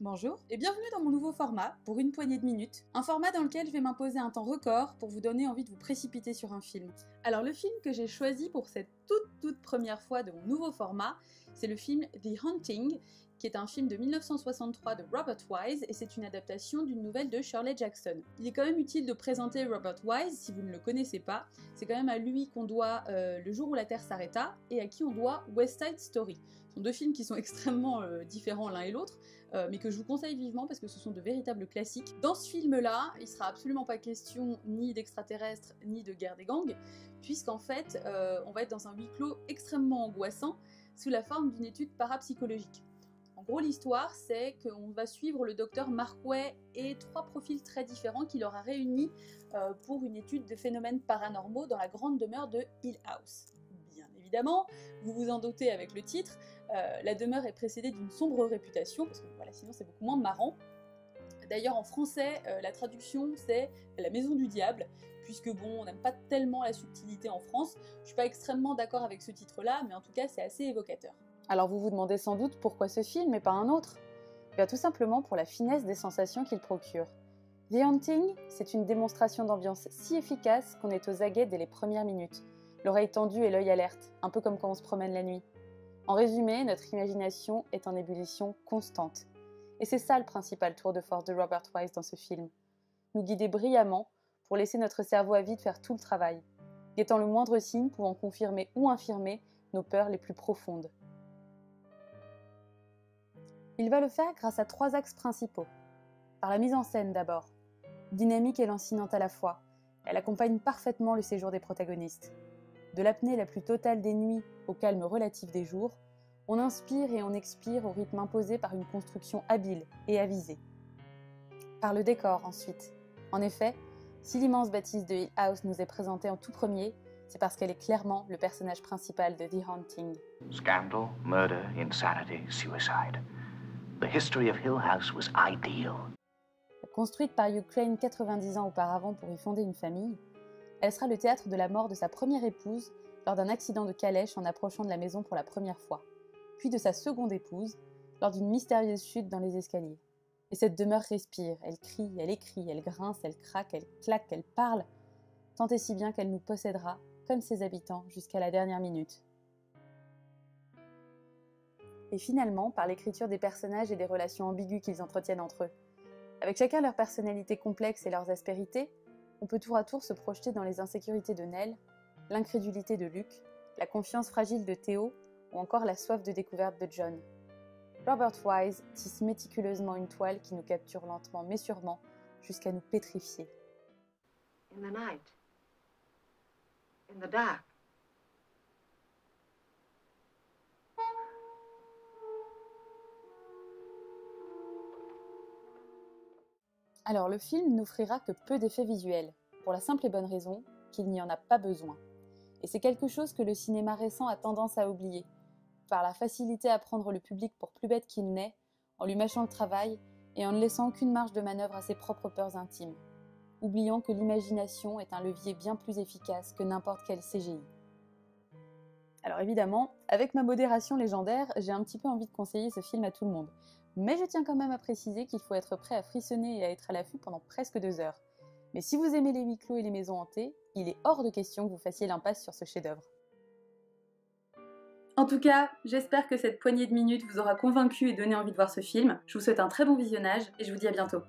Bonjour et bienvenue dans mon nouveau format, pour une poignée de minutes. Un format dans lequel je vais m'imposer un temps record pour vous donner envie de vous précipiter sur un film. Alors le film que j'ai choisi pour cette toute première fois de mon nouveau format, c'est le film The Haunting, qui est un film de 1963 de Robert Wise, et c'est une adaptation d'une nouvelle de Shirley Jackson. Il est quand même utile de présenter Robert Wise, si vous ne le connaissez pas. C'est quand même à lui qu'on doit Le jour où la Terre s'arrêta, et à qui on doit West Side Story. Ce sont deux films qui sont extrêmement différents l'un et l'autre, mais que je vous conseille vivement parce que ce sont de véritables classiques. Dans ce film-là, il sera absolument pas question ni d'extraterrestres, ni de guerre des gangs, puisqu'en fait, on va être dans un huis clos extrêmement angoissant, sous la forme d'une étude parapsychologique. En gros, l'histoire, c'est qu'on va suivre le docteur Markway et trois profils très différents qu'il aura réunis pour une étude de phénomènes paranormaux dans la grande demeure de Hill House. Bien évidemment, vous vous en doutez avec le titre, la demeure est précédée d'une sombre réputation, parce que voilà, sinon c'est beaucoup moins marrant. D'ailleurs, en français, la traduction c'est la maison du diable, puisque bon, on n'aime pas tellement la subtilité en France. Je suis pas extrêmement d'accord avec ce titre-là, mais en tout cas, c'est assez évocateur. Alors vous vous demandez sans doute pourquoi ce film et pas un autre ? Bien tout simplement pour la finesse des sensations qu'il procure. The Haunting, c'est une démonstration d'ambiance si efficace qu'on est aux aguets dès les premières minutes, l'oreille tendue et l'œil alerte, un peu comme quand on se promène la nuit. En résumé, notre imagination est en ébullition constante. Et c'est ça le principal tour de force de Robert Wise dans ce film. Nous guider brillamment pour laisser notre cerveau à vide faire tout le travail, guettant le moindre signe pouvant confirmer ou infirmer nos peurs les plus profondes. Il va le faire grâce à trois axes principaux. Par la mise en scène d'abord. Dynamique et lancinante à la fois, elle accompagne parfaitement le séjour des protagonistes. De l'apnée la plus totale des nuits au calme relatif des jours, on inspire et on expire au rythme imposé par une construction habile et avisée. Par le décor ensuite. En effet, si l'immense bâtisse de Hill House nous est présentée en tout premier, c'est parce qu'elle est clairement le personnage principal de The Haunting. Scandal, murder, insanity, suicide. The history of Hill House was ideal. Construite par Hugh Crane 90 ans auparavant pour y fonder une famille, elle sera le théâtre de la mort de sa première épouse lors d'un accident de calèche en approchant de la maison pour la première fois, puis de sa seconde épouse lors d'une mystérieuse chute dans les escaliers. Et cette demeure respire, elle crie, elle écrit, elle grince, elle craque, elle claque, elle parle, tant et si bien qu'elle nous possédera, comme ses habitants, jusqu'à la dernière minute. Et finalement, par l'écriture des personnages et des relations ambiguës qu'ils entretiennent entre eux. Avec chacun leur personnalité complexe et leurs aspérités, on peut tour à tour se projeter dans les insécurités de Nell, l'incrédulité de Luke, la confiance fragile de Theo ou encore la soif de découverte de John. Robert Wise tisse méticuleusement une toile qui nous capture lentement mais sûrement jusqu'à nous pétrifier. In the night. In the dark. Alors le film n'offrira que peu d'effets visuels, pour la simple et bonne raison qu'il n'y en a pas besoin. Et c'est quelque chose que le cinéma récent a tendance à oublier, par la facilité à prendre le public pour plus bête qu'il n'est, en lui mâchant le travail et en ne laissant aucune marge de manœuvre à ses propres peurs intimes, oubliant que l'imagination est un levier bien plus efficace que n'importe quel CGI. Alors évidemment, avec ma modération légendaire, j'ai un petit peu envie de conseiller ce film à tout le monde. Mais je tiens quand même à préciser qu'il faut être prêt à frissonner et à être à l'affût pendant presque 2 heures. Mais si vous aimez les huis clos et les maisons hantées, il est hors de question que vous fassiez l'impasse sur ce chef-d'œuvre. En tout cas, j'espère que cette poignée de minutes vous aura convaincu et donné envie de voir ce film. Je vous souhaite un très bon visionnage et je vous dis à bientôt.